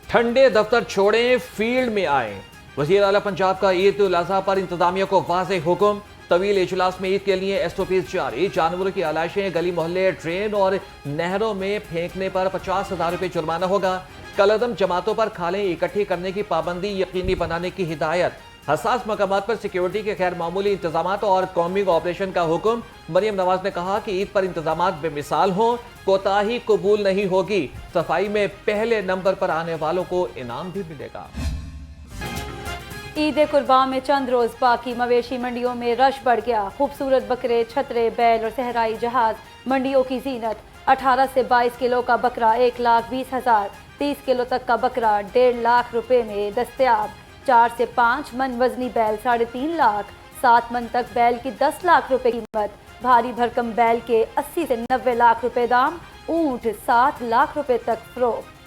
ठंडे दफ्तर छोड़ें, फील्ड में आए। वज़ीर आला पंजाब का ईद उल अज़हा पर इंतजामिया को वाज़ेह हुक्म। तवील इजलास में ईद के लिए एसओपीज जारी। जानवरों की आलाइशें गली मोहल्ले, ट्रेन और नहरों में फेंकने पर 50,000 रुपये जुर्माना होगा। कलअदम जमातों पर खालें इकट्ठी करने की पाबंदी यकीनी बनाने की हिदायत। हसास मकामात पर सिक्योरिटी के गैर मामूली इंतजाम और कॉम्बिंग ऑपरेशन का हुक्म। मरियम नवाज ने कहा कि ईद पर इंतजाम बेमिसाल हों, कोताही कबूल नहीं होगी। सफाई में पहले नंबर पर आने वालों को इनाम भी मिलेगा। ईद कुर्बान में चंद रोज बाकी, मवेशी मंडियों में रश बढ़ गया। खूबसूरत बकरे, छतरे, बैल और सहराई जहाज मंडियों की जीनत। 18 से 22 किलो का बकरा 1,20,000, 30 किलो तक का बकरा 1.5 लाख रुपए में दस्तयाब। 4 से 5 मन वजनी बैल 3.5 लाख, 7 मन तक बैल की 10 लाख रुपए कीमत। भारी भरकम बैल के 80 से 90 लाख रुपए दाम। ऊंट 7 लाख रुपए तक फरोख्त।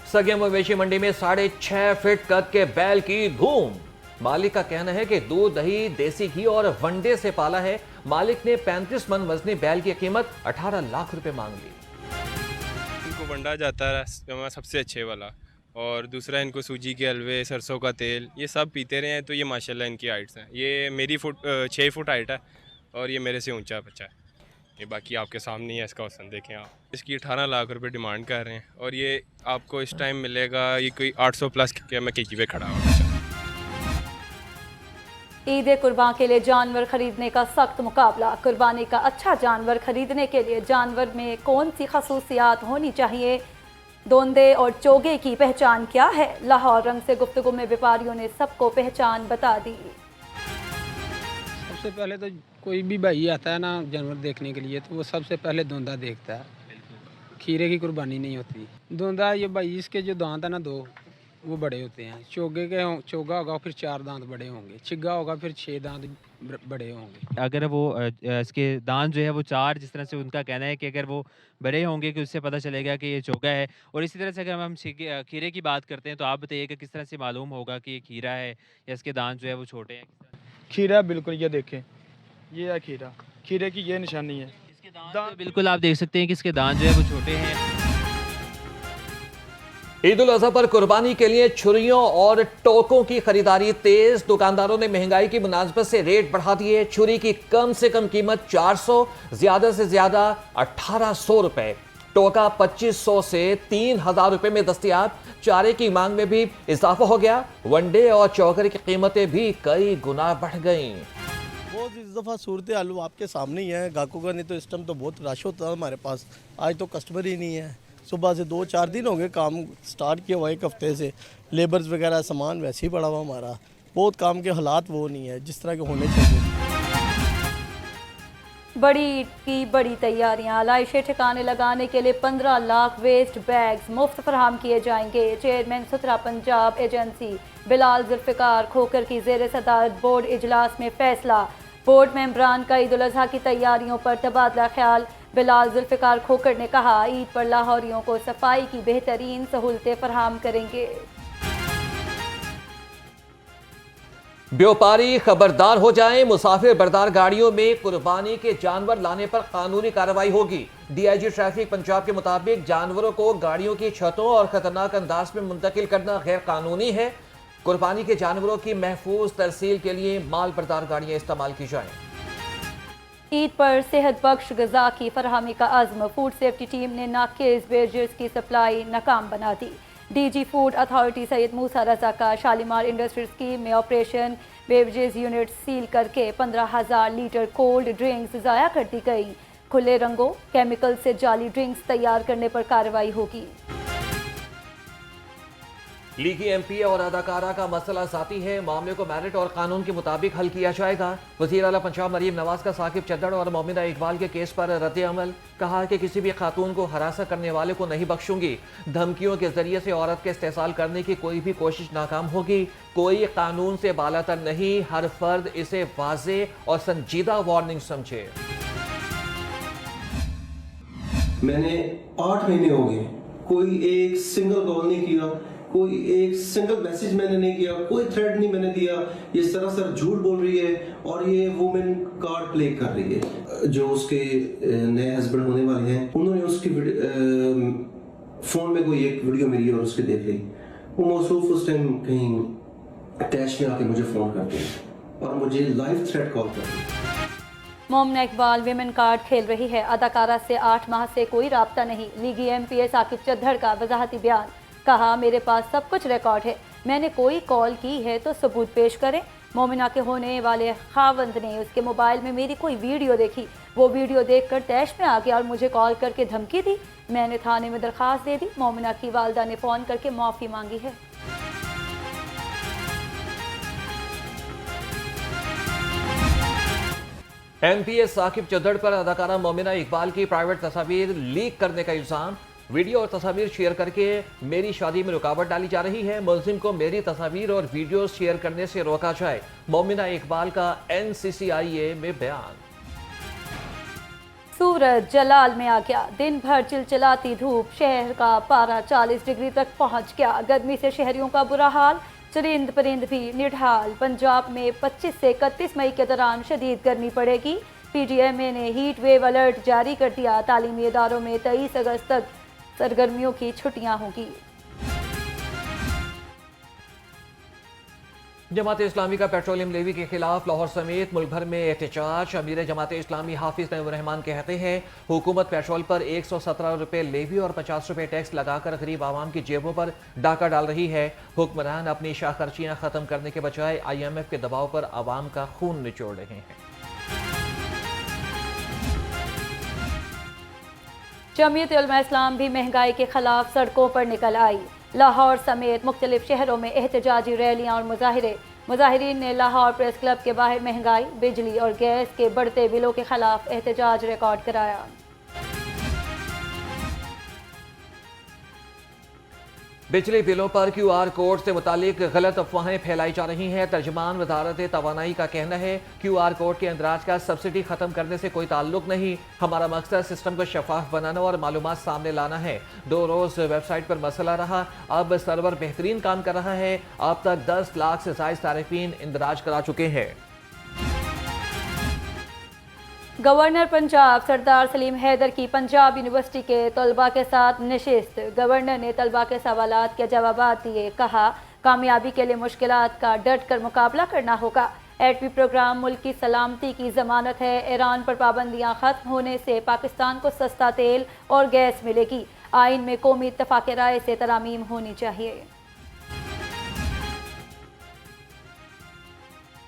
सगे मवेशी मंडी में 6.5 फीट कद के बैल की धूम। मालिक का कहना है कि दूध, दही, देसी घी और वंडे से पाला है। मालिक ने 35 मन वजनी बैल की कीमत 18 लाख रुपए मांग ली। इनको वंडा जाता है सबसे अच्छे वाला, और दूसरा इनको सूजी के हलवे, सरसों का तेल, ये सब पीते रहे हैं। तो ये माशाल्लाह इनकी हाइट्स हैं। ये मेरी 6 फुट हाइट है और ये मेरे से ऊंचा बच्चा है। ये बाकी आपके सामने ही है, इसका वसन देखें आप। इसकी 18 लाख रुपए डिमांड कर रहे हैं और ये आपको इस टाइम मिलेगा, ये कोई 800 प्लस के मैं केजी पे खड़ा हुआ। ईद कुर्बान के लिए जानवर खरीदने का सख्त मुकाबला। कुर्बानी का अच्छा जानवर खरीदने के लिए जानवर में कौन सी खसूसियात होनी चाहिए? दोंदे और चोगे की पहचान क्या है? लाहौर रंग से गुफ्तगू में व्यापारियों ने सबको पहचान बता दी। सबसे पहले तो कोई भी भाई आता है ना जानवर देखने के लिए, तो वो सबसे पहले धोंदा देखता है। खीरे की कुर्बानी नहीं होती। धोंदा ये भाई, इसके जो दांत है ना 2, वो बड़े होते हैं। चोगे के चोगा होगा फिर 4 दांत बड़े होंगे, छिग्गा होगा फिर 6 दांत बड़े होंगे। अगर वो इसके दांत जो है वो 4, जिस तरह से उनका कहना है कि अगर वो बड़े होंगे कि उससे पता चलेगा कि ये चोगा है। और इसी तरह से अगर हम खीरे की बात करते हैं तो आप बताइए कि किस तरह से मालूम होगा कि ये खीरा है या इसके दांत जो है वो छोटे हैं? खीरा बिल्कुल, ये देखें, ये है खीरा। खीरे की ये निशानी है। इसके दांत बिल्कुल आप देख सकते हैं कि इसके दांत जो है वो छोटे हैं। ईद उल अज़हा पर कुर्बानी के लिए छुरियों और टोकों की खरीदारी तेज। दुकानदारों ने महंगाई की मुनासबत से रेट बढ़ा दिए। छुरी की कम से कम कीमत 400, ज्यादा से ज्यादा 1800 रुपए। टोका 2500 से 3000 रुपए में दस्तयाब। चारे की मांग में भी इजाफा हो गया। वनडे और चौकर की कीमतें भी कई गुना बढ़ गई। बहुत इस दफ़ा सूरत हाल आपके सामने ही है। गाहकों का नहीं तो इस टाइम तो बहुत रश होता है हमारे पास। आज तो कस्टमर ही नहीं है। सुबह से 2-4 दिन हो गए काम स्टार्ट किया हुआ, 1 हफ्ते से लेबर्स वगैरह सामान वैसे ही पड़ा हुआ हमारा। बहुत काम के हालात वो नहीं है जिस तरह के होने चाहिए। बड़ी ईद की बड़ी तैयारियां। आलाइशें ठिकाने लगाने के लिए 15 लाख वेस्ट बैग्स मुफ्त फराहम किए जाएंगे। चेयरमैन सुथरा पंजाब एजेंसी बिलाल जुल्फिकार खोकर की ज़ेर सदारत बोर्ड इजलास में फैसला। बोर्ड मेंबरान का ईद उल अज़हा की तैयारियों पर तबादला ख्याल। बिलाल जुल्फिकार खोकर ने कहा, ईद पर लाहौरियों को सफाई की बेहतरीन सहूलतें फराहम करेंगे। व्यापारी खबरदार हो जाएं। मुसाफिर बरदार गाड़ियों में कुर्बानी के जानवर लाने पर कानूनी कार्रवाई होगी। डीआईजी ट्रैफिक पंजाब के मुताबिक जानवरों को गाड़ियों की छतों और खतरनाक अंदाज में मुंतकिल करना गैर कानूनी है। कुर्बानी के जानवरों की महफूज तरसील के लिए माल बरदार गाड़ियां इस्तेमाल की जाएं। ईद पर सेहत बख्श गजा की फरहमी का अज़्म। फूड सेफ्टी टीम ने नाकिस बेवरेजेस की सप्लाई नाकाम बना दी। डीजी फूड अथॉरिटी सैयद मूसा रजा का शालीमार इंडस्ट्री स्कीम में ऑपरेशन बेवरेजेस यूनिट सील करके 15,000 लीटर कोल्ड ड्रिंक्स ज़ाया कर दी गई। खुले रंगों केमिकल से जाली ड्रिंक्स तैयार करने पर कार्रवाई होगी। लीगी एमपी और अदाकारा का मसला जाती है। मामले को मेरिट और कानून के मुताबिक हल किया जाएगा। वज़ीर आला पंजाब मरीम नवाज का साकिब चद्दड़ और मोमिना इकबाल के केस पर रद्द अमल। कहा कि किसी भी खातून को हरासा करने वाले को नहीं बख्शूंगी। धमकियों के जरिए से औरत के इस्तेसाल करने की कोई भी कोशिश नाकाम होगी। कोई कानून से बालातर नहीं। हर फर्द इसे वाज़े और संजीदा वार्निंग समझे। मैंने 8 महीने हो गए, कोई एक सिंगल कॉल नहीं किया कोई एक सिंगल मैसेज मैंने नहीं किया, कोई थ्रेड नहीं मैंने दिया। ये सरासर झूठ बोल रही है और ये वुमेन कार्ड प्ले कर रही है। जो उसके नए हस्बैंड होने वाले हैं उन्होंने उसकी फोन में कोई एक वीडियो मेरी और उसकी देख ली। वो मौसूफ उस टाइम कहीं अटैच में आके मुझे फ़ोन करते हैं और मुझे लाइव थ्रेड कॉल करते हैं। मोमना इकबाल विमेन कार्ड खेल रही है। अदाकारा से 8 माह से कोई राब्ता नहीं। लीगी एमपी साकिब चद्दड़ का वजाहती बयान। कहा, मेरे पास सब कुछ रिकॉर्ड है, मैंने कोई कॉल की है तो सबूत पेश करें। मोमिना के होने वाले खावंद ने उसके मोबाइल में मेरी कोई वीडियो देखी, वो वीडियो देखकर तैश में आ गया और मुझे कॉल करके धमकी दी। मैंने थाने में दरख्वास्त दे दी। मोमिना की वालदा ने फ़ोन करके माफ़ी मांगी है। एमपीए साकिब चद्दड़ पर अदाकारा मोमिना इकबाल की प्राइवेट तस्वीर लीक करने का इल्जाम। वीडियो और तस्वीर शेयर करके मेरी शादी में रुकावट डाली जा रही है। मुलजिम को मेरी तस्वीर और वीडियो शेयर करने से रोका जाए। मोमिना इकबाल का NCCIA में बयान। सूरज जलाल में आ गया। दिन भर चिलचिलाती धूप, शहर का पारा 40 डिग्री तक पहुंच गया। गर्मी से शहरियों का बुरा हाल, चरिंद परिंद भी निढाल। पंजाब में 25 से 31 मई के दौरान शदीद गर्मी पड़ेगी। PTMA ने हीट वेव अलर्ट जारी कर दिया। तालीमी इदारों में 23 अगस्त तक सरगर्मियों की छुट्टियां होगी। जमात इस्लामी का पेट्रोलियम लेवी के खिलाफ लाहौर समेत मुल्क भर में एहतजाज। अमीर जमात इस्लामी हाफिज नईमुर रहमान कहते हैं, हुकूमत पेट्रोल पर 117 रुपये लेवी और 50 रुपये टैक्स लगाकर गरीब आवाम की जेबों पर डाका डाल रही है। हुक्मरान अपनी शाह खर्चियाँ ख़त्म करने के बजाय IMF के दबाव पर आवाम का खून निचोड़ रहे हैं। जमीयत उलमा इस्लाम भी महंगाई के खिलाफ सड़कों पर निकल आई। लाहौर समेत मुख्तलिफ शहरों में एहतजाजी रैलियां और मुजाहिरे। मुजाहिरीन ने लाहौर प्रेस क्लब के बाहर महंगाई, बिजली और गैस के बढ़ते बिलों के खिलाफ एहतजाज रिकॉर्ड कराया। बिजली बिलों पर QR कोड से मुतालिक गलत अफवाहें फैलाई जा रही हैं। तर्जमान वजारत तवानाई का कहना है, QR कोड के अंदराज का सब्सिडी खत्म करने से कोई ताल्लुक नहीं। हमारा मकसद सिस्टम को शफाफ बनाना और मालूमात सामने लाना है। 2 रोज वेबसाइट पर मसला रहा, अब सर्वर बेहतरीन काम कर रहा है। अब तक 10 लाख से ज़ायद तारिफीन इंदराज करा चुके हैं। गवर्नर पंजाब सरदार सलीम हैदर की पंजाब यूनिवर्सिटी के तलबा के साथ नशिस्त। गवर्नर ने तलबा के सवालात के जवाब दिए। कहा, कामयाबी के लिए मुश्किलात का डट कर मुकाबला करना होगा। एटमी प्रोग्राम मुल्क की सलामती की जमानत है। ईरान पर पाबंदियां खत्म होने से पाकिस्तान को सस्ता तेल और गैस मिलेगी। आइन में कौमी इत्तफाक राय से तरामीम होनी चाहिए।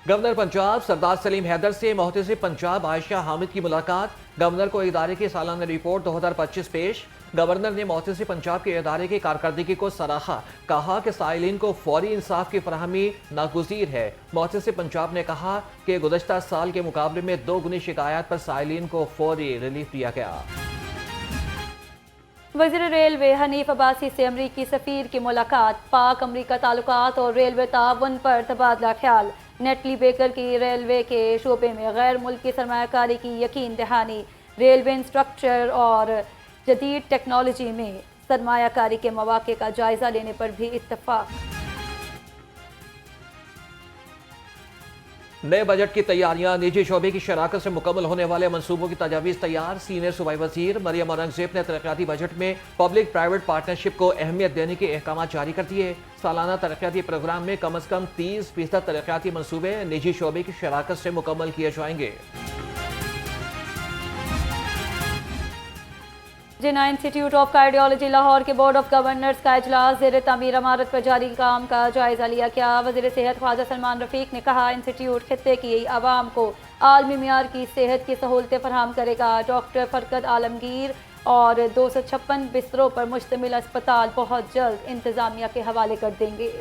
गवर्नर पंजाब सरदार सलीम हैदर से मोहतसिब पंजाब आयशा हामिद की मुलाकात। गवर्नर को इदारे की सालाना रिपोर्ट 2025 पेश। गवर्नर ने मोहतसिब पंजाब के इदारे की कारकर्दगी को सराहा। कहा कि साइलिन को फौरी इंसाफ की फराहमी नागुज़ीर है। मोहतसिब पंजाब ने कहा कि गुज़श्ता साल के मुकाबले में 2 गुनी शिकायत पर साइलिन को फौरी रिलीफ दिया गया। वज़ीर रेलवे हनीफ अब्बासी से अमरीकी सफ़ीर की मुलाकात। पाक अमरीका ताल्लुकात और रेलवे ताउन पर तबादला ख्याल। नेटली बेकर की रेलवे के शोबे में गैर मुल्की सरमायाकारी की यकीन दहानी। रेलवे इंस्ट्रक्चर और जदीद टेक्नोलॉजी में सरमायाकारी के मौक़े का जायज़ा लेने पर भी इत्तफाक। नए बजट की तैयारियां। निजी शोबे की शराकत से मुकम्मल होने वाले मनसूबों की तजावीज़ तैयार। सीनियर सूबाई वज़ीर मरियम औरंगज़ेब ने तरक्याती बजट में पब्लिक प्राइवेट पार्टनरशिप को अहमियत देने के अहकाम जारी कर दिए। सालाना तरक्याती प्रोग्राम में कम अज़ कम 30% तरक्याती मनसूबे निजी शोबे की शराकत से मुकम्मल किए जाएंगे। जिन्ना इंस्टीट्यूट ऑफ कार्डियोलॉजी लाहौर के बोर्ड ऑफ गवर्नर्स का इजलास। ज़ेर तामीर इमारत पर जारी काम का जायजा लिया गया। वज़ीर सेहत ख्वाजा सलमान रफ़ीक ने कहा, इंस्टीट्यूट खित्ते की आवाम को आलमी मियार की सेहत की सहूलतें फराहम करेगा। डॉक्टर फरकत आलमगीर और 256 बिस्तरों पर मुश्तमिल अस्पताल बहुत जल्द इंतज़ामिया के हवाले कर देंगे।